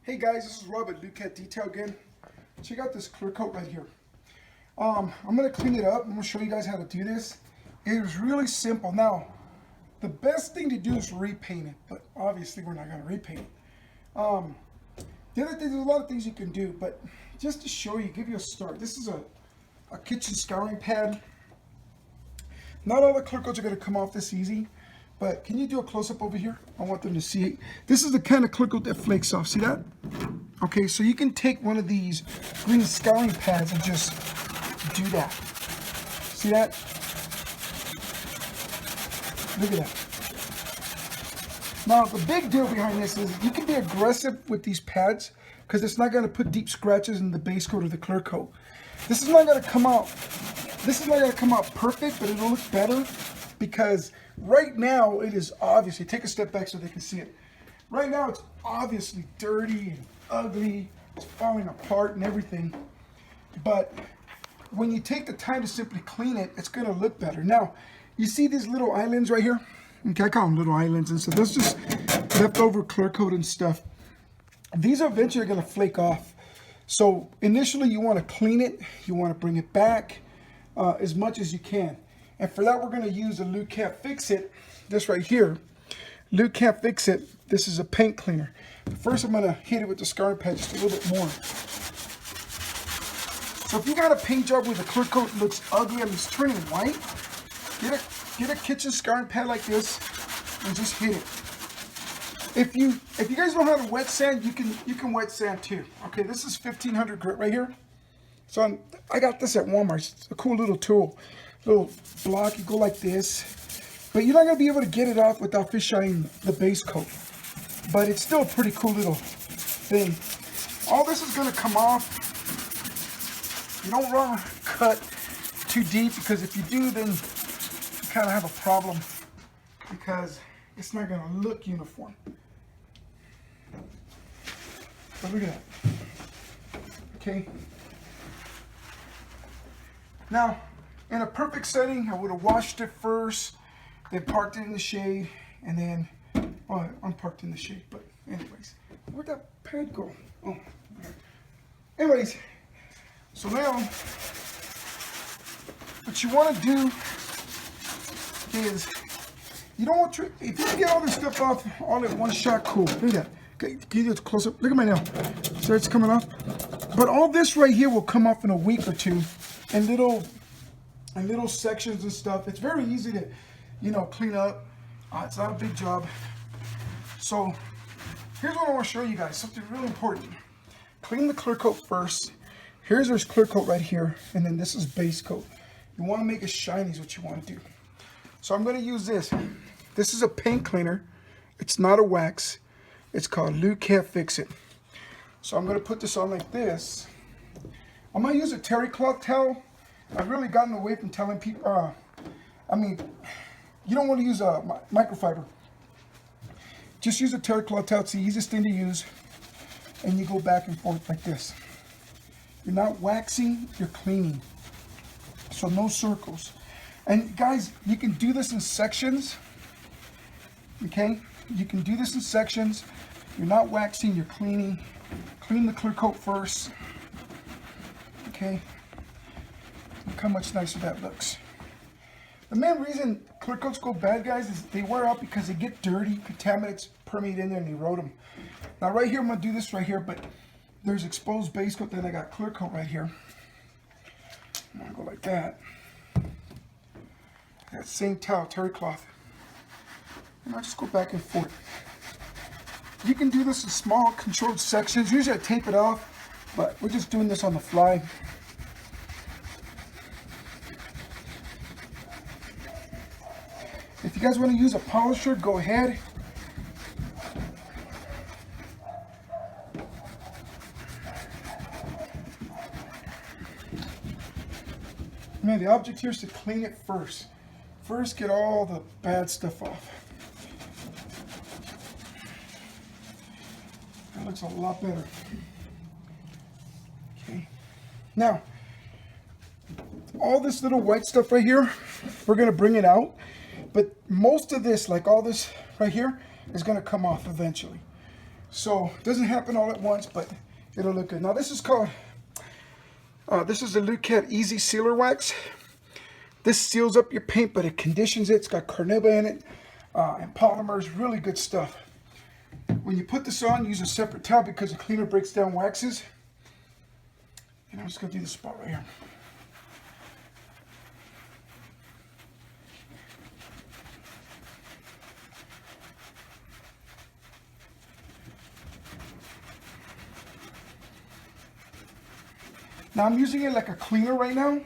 Hey guys, this is Rob at Lukat Detail again. Check out this clear coat right here. I'm going to clean it up. I'm going to show you guys how to do this. It is really simple. Now, the best thing to do is repaint it, but obviously we're not going to repaint it. The other thing, there's a lot of things you can do, but just to show you, give you a start. This is a kitchen scouring pad. Not all the clear coats are going to come off this easy. But can you do a close-up over here? I want them to see it. This is the kind of clear coat that flakes off. See that? Okay, so you can take one of these green scouring pads and just do that. See that? Look at that. Now, the big deal behind this is you can be aggressive with these pads because it's not going to put deep scratches in the base coat or the clear coat. This is not going to come out. This is not going to come out perfect, but it'll look better because right now it is obviously, take a step back so they can see it. Right now it's obviously dirty and ugly, it's falling apart and everything. But when you take the time to simply clean it, it's going to look better. Now, you see these little islands right here? Okay, I call them little islands, and so that's just leftover clear coat and stuff. These are eventually going to flake off. So initially you want to clean it, you want to bring it back as much as you can. And for that, we're going to use a Lukat Fix It, this right here. Lukat Fix It, this is a paint cleaner. First, I'm going to hit it with the scouring pad just a little bit more. So if you got a paint job where the clear coat looks ugly and it's turning white, get a kitchen scouring pad like this and just hit it. If you guys know how to wet sand, you can wet sand too. Okay, this is 1500 grit right here. So I got this at Walmart. It's a cool little tool. Little block, you go like this, but you're not going to be able to get it off without fishing the base coat, but it's still a pretty cool little thing. All this is going to come off. You don't want to cut too deep, because if you do, then you kind of have a problem because it's not going to look uniform. But look at that. Okay, now in a perfect setting, I would have washed it first, then parked it in the shade, and then, well, unparked in the shade, but anyways. Where'd that pad go? Oh, anyways, so now, what you want to do is, you don't want to, if you can get all this stuff off all at one shot, cool. Look at that. Okay, can you get a close up? Look at my nail. So it's coming off. But all this right here will come off in a week or two, and little sections and stuff. It's very easy to, clean up. It's not a big job. So here's what I want to show you guys, something really important. Clean the clear coat first. Here's our clear coat right here, and then this is base coat. You want to make it shiny is what you want to do. So I'm going to use this. This is a paint cleaner. It's not a wax. It's called Lukat Fix It. So I'm going to put this on like this. I'm going to use a terry cloth towel. I've really gotten away from telling people, you don't want to use a microfiber. Just use a terry cloth towel. It's the easiest thing to use. And you go back and forth like this. You're not waxing, you're cleaning. So no circles. And guys, you can do this in sections. Okay? You can do this in sections. You're not waxing, you're cleaning. Clean the clear coat first. Okay? Look how much nicer that looks. The main reason clear coats go bad, guys, is they wear out because they get dirty, contaminants permeate in there and erode them. Now right here, I'm going to do this right here, but there's exposed base coat, then I got clear coat right here. I'm going to go like that. That same towel, terry cloth. And I'll just go back and forth. You can do this in small controlled sections. Usually I tape it off, but we're just doing this on the fly. If you guys want to use a polisher, go ahead. Man, the object here is to clean it first. First, get all the bad stuff off. That looks a lot better. Okay. Now, all this little white stuff right here, we're going to bring it out. But most of this, like all this right here, is going to come off eventually. So it doesn't happen all at once, but it'll look good. Now this is called, this is the Lukat EZ Sealer wax. This seals up your paint, but it conditions it. It's got carnauba in it and polymers, really good stuff. When you put this on, use a separate towel because the cleaner breaks down waxes. And I'm just gonna do this spot right here. Now I'm using it like a cleaner right now,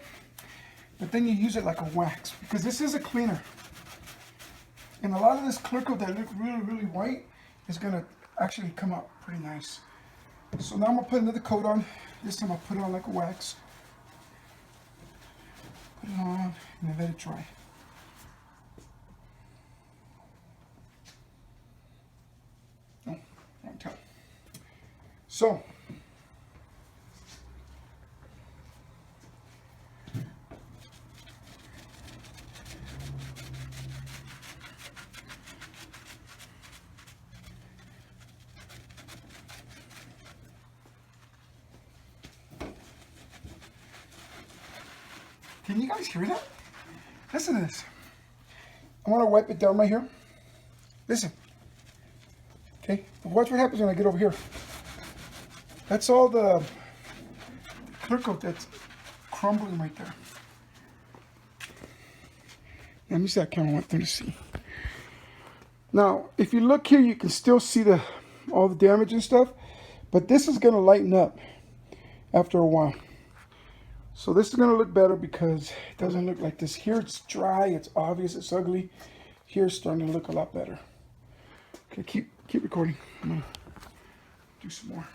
but then you use it like a wax because this is a cleaner. And a lot of this clear coat that look really, really white is gonna actually come out pretty nice. So now I'm gonna put another coat on. This time I'll put it on like a wax. Put it on and then let it dry. Oh, wrong towel. So, can you guys hear that? Listen to this. I want to wipe it down right here. Listen. Okay, watch what happens when I get over here. That's all the clear coat that's crumbling right there. Let me see that camera, I want them to see. Now, if you look here, you can still see all the damage and stuff, but this is going to lighten up after a while. So this is going to look better because it doesn't look like this. Here it's dry, it's obvious, it's ugly. Here it's starting to look a lot better. Okay, keep recording. I'm going to do some more.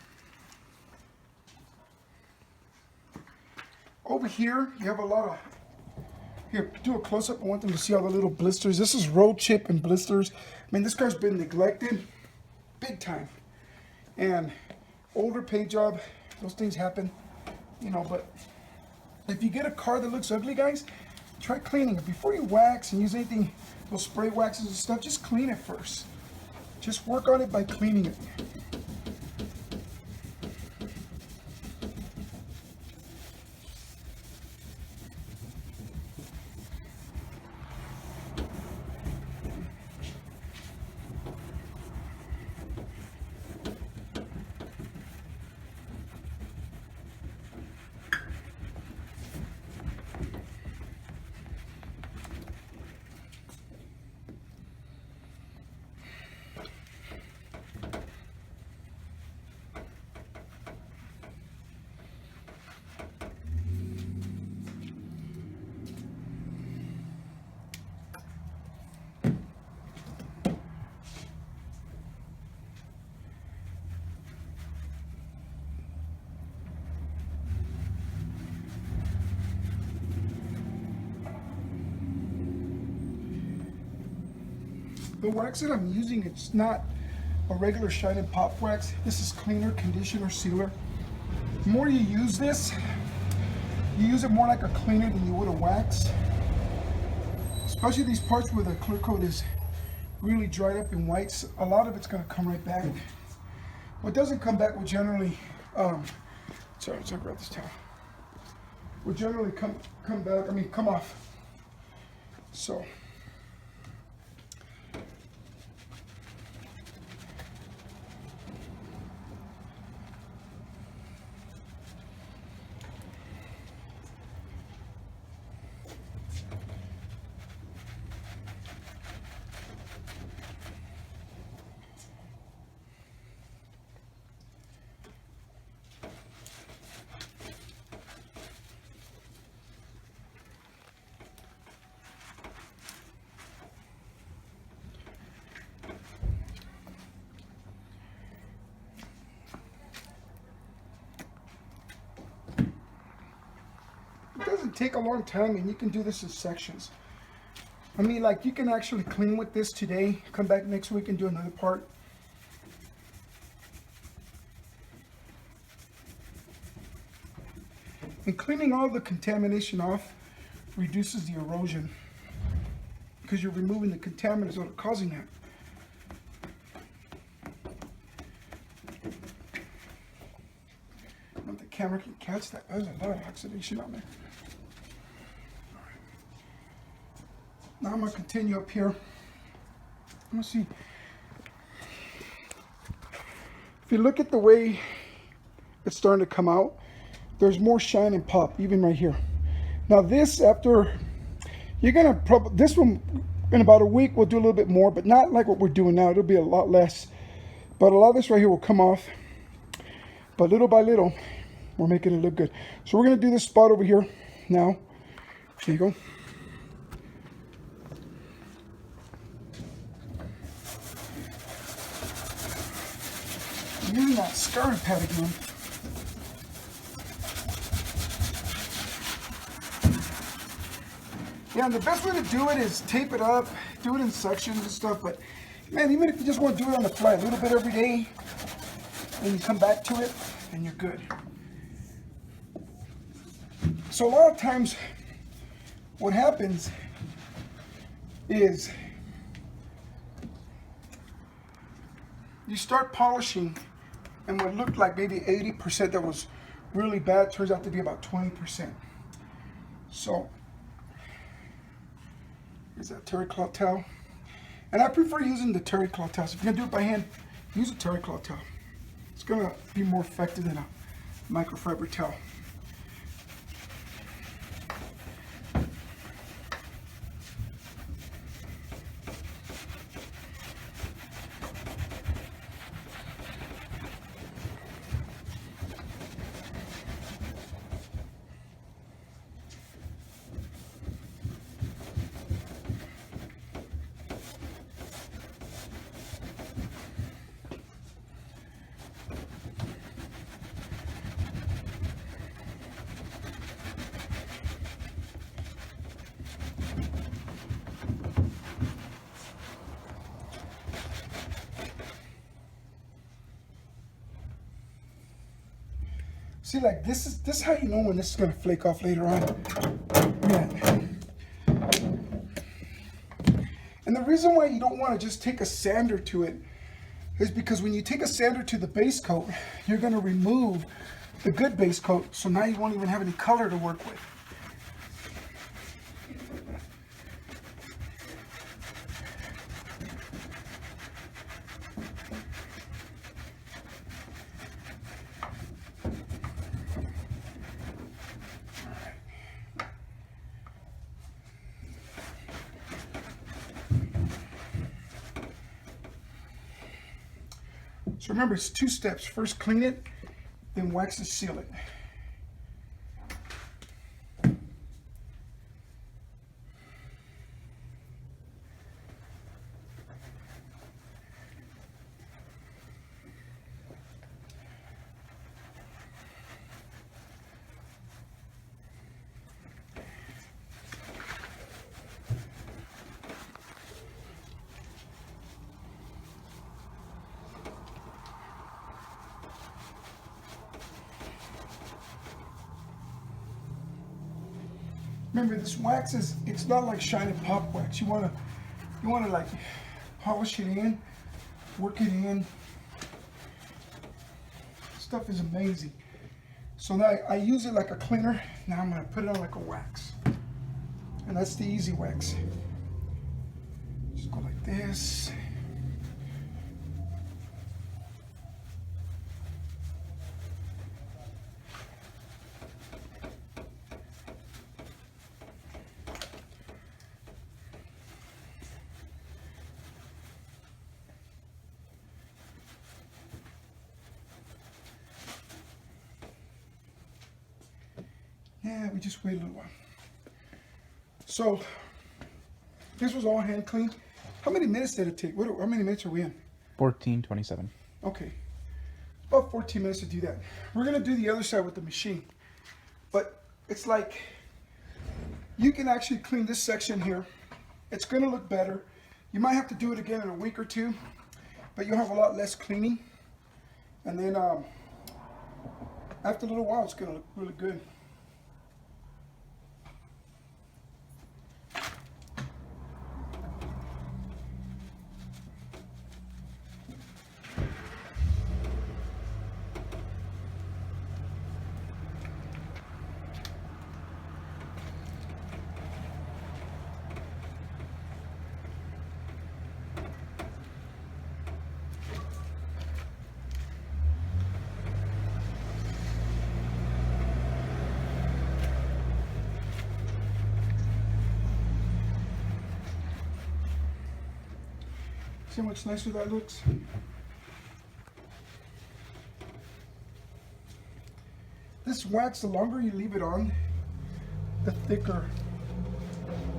Over here, you have a lot of, here, do a close-up. I want them to see all the little blisters. This is road chip and blisters. I mean, this car's been neglected big time. And older paint job, those things happen, you know, but if you get a car that looks ugly, guys, try cleaning it. Before you wax and use anything, those spray waxes and stuff, just clean it first. Just work on it by cleaning it. The wax that I'm using, it's not a regular shine and pop wax. This is cleaner, conditioner, sealer. The more you use this, you use it more like a cleaner than you would a wax. Especially these parts where the clear coat is really dried up in whites, a lot of it's going to come right back. What doesn't come back will generally, sorry, let's grab this towel. Will generally come back, come off. So. It doesn't take a long time, and you can do this in sections. I mean, like, you can actually clean with this today, come back next week and do another part. And cleaning all the contamination off reduces the erosion because you're removing the contaminants that are causing that. camera can catch that. There's a lot of oxidation on there. Now I'm going to continue up here. I'm going to see. If you look at the way it's starting to come out, there's more shine and pop, even right here. Now this, after, you're going to probably, this one, in about a week, we'll do a little bit more, but not like what we're doing now. It'll be a lot less. But a lot of this right here will come off. But little by little, we're making it look good. So we're going to do this spot over here now. There you go. I'm using that scouring pad again. Yeah, and the best way to do it is tape it up, do it in sections and stuff. But man, even if you just want to do it on the fly, a little bit every day, and you come back to it, and you're good. So a lot of times, what happens is you start polishing, and what looked like maybe 80% that was really bad turns out to be about 20%. So here's that terry cloth towel, and I prefer using the terry cloth towel. So if you're gonna do it by hand, use a terry cloth towel. It's gonna be more effective than a microfiber towel. See, like this is how you know when this is gonna flake off later on. Man. And the reason why you don't want to just take a sander to it is because when you take a sander to the base coat, you're gonna remove the good base coat, so now you won't even have any color to work with. So remember, it's 2 steps. First clean it, then wax and seal it. Remember, this wax it's not like shiny pop wax. You wanna like polish it in, work it in. Stuff is amazing. So now I use it like a cleaner. Now I'm gonna put it on like a wax. And that's the easy wax. Just go like this. Yeah, we just wait a little while. So, this was all hand cleaned. How many minutes did it take? How many minutes are we in? 14:27. Okay. About 14 minutes to do that. We're going to do the other side with the machine. But it's like, you can actually clean this section here. It's going to look better. You might have to do it again in a week or 2, but you'll have a lot less cleaning. And then after a little while, it's going to look really good. See how much nicer that looks? This wax, the longer you leave it on, the thicker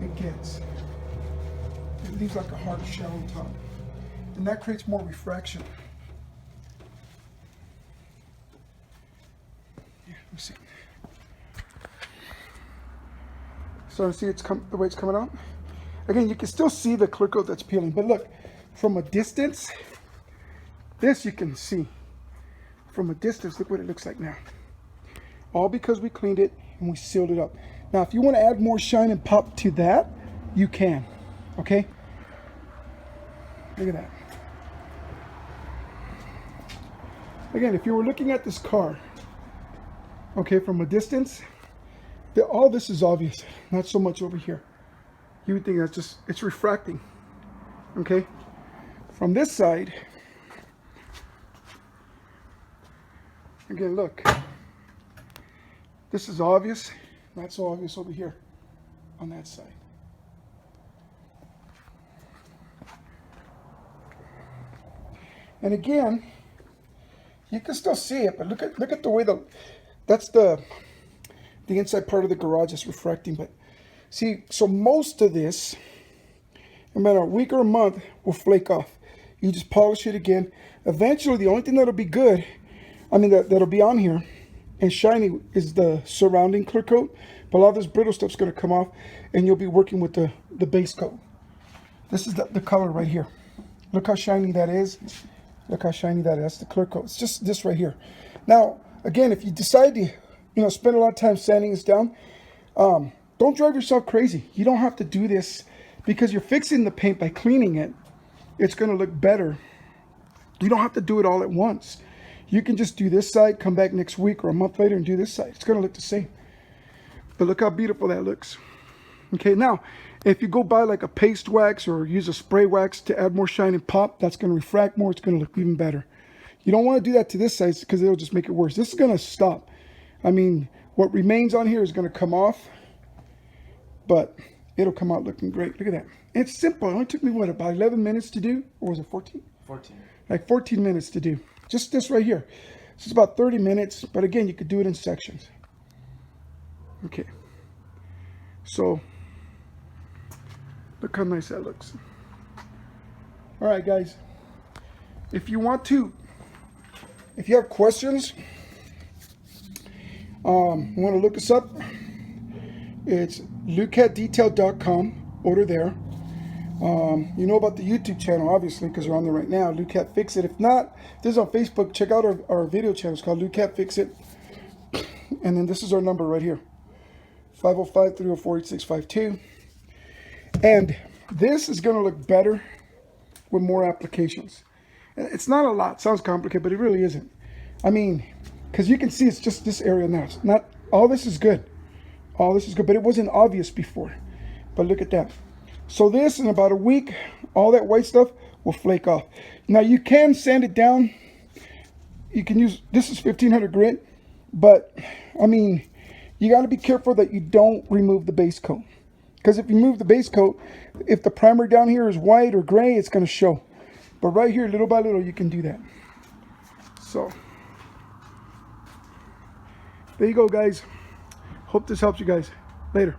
it gets. It leaves like a hard shell on top. And that creates more refraction. Yeah, let me see. So see the way it's coming out? Again, you can still see the clear coat that's peeling, but look, from a distance, this you can see. From a distance, look what it looks like now. All because we cleaned it and we sealed it up. Now, if you want to add more shine and pop to that, you can, okay? Look at that. Again, if you were looking at this car, okay, from a distance, all this is obvious, not so much over here. You would think that's just, it's refracting, okay? From this side, again, look. This is obvious, not so obvious over here on that side. And again, you can still see it, but look at the way that's the inside part of the garage is refracting. But see, so most of this, no matter a week or a month, will flake off. You just polish it again. Eventually, the only thing that'll be good, I mean that'll be on here and shiny, is the surrounding clear coat. But a lot of this brittle stuff's going to come off, and you'll be working with the base coat. This is the color right here. Look how shiny that is. Look how shiny that is. That's the clear coat. It's just this right here. Now, again, if you decide to, spend a lot of time sanding this down, don't drive yourself crazy. You don't have to do this because you're fixing the paint by cleaning it. It's going to look better. You don't have to do it all at once. You can just do this side, come back next week or a month later and do this side. It's going to look the same. But look how beautiful that looks. Okay, now, if you go buy like a paste wax or use a spray wax to add more shine and pop, that's going to refract more. It's going to look even better. You don't want to do that to this side because it'll just make it worse. This is going to stop. I mean, what remains on here is going to come off, but it'll come out looking great. Look at that. It's simple. It only took me, what, about 11 minutes to do? Or was it 14? 14. Like 14 minutes to do. Just this right here. This is about 30 minutes, but again, you could do it in sections. Okay. So, look how nice that looks. All right, guys. If you have questions, you want to look us up, it's LukatDetail.com. Order there. You know about the YouTube channel, obviously, because we're on there right now. Lukat Fix It. If not, this is on Facebook. Check out our video channel. It's called Lukat Fix It. And then this is our number right here. 505-304-8652. And this is going to look better with more applications. It's not a lot. Sounds complicated, but it really isn't. I mean, because you can see it's just this area now. It's not, all this is good. All this is good, but it wasn't obvious before. But look at that. So this, in about a week, all that white stuff will flake off. Now you can sand it down. You can use, this is 1500 grit, but I mean, you got to be careful that you don't remove the base coat. Because if you remove the base coat, if the primer down here is white or gray, it's going to show. But right here, little by little, you can do that. So, there you go, guys. Hope this helps you guys. Later.